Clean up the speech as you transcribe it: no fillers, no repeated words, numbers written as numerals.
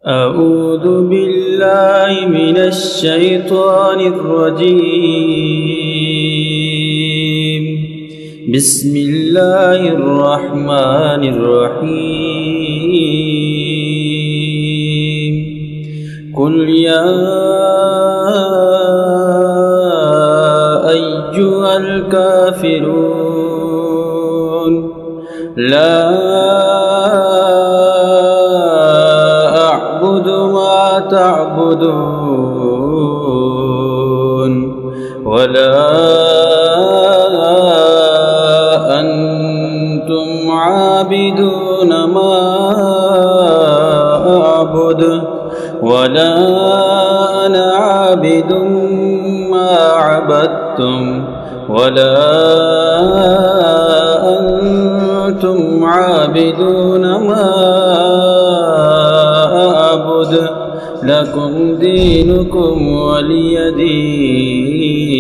أعوذ بالله من الشيطان الرجيم. بسم الله الرحمن الرحيم. قل يا أيها الكافرون لا أعبد ما تعبدون ولا أنتم عابدون ما أعبد ولا أنا عابد ما عبدتم ولا أنتم عابدون ما أعبد لكم دينكم ولي دين.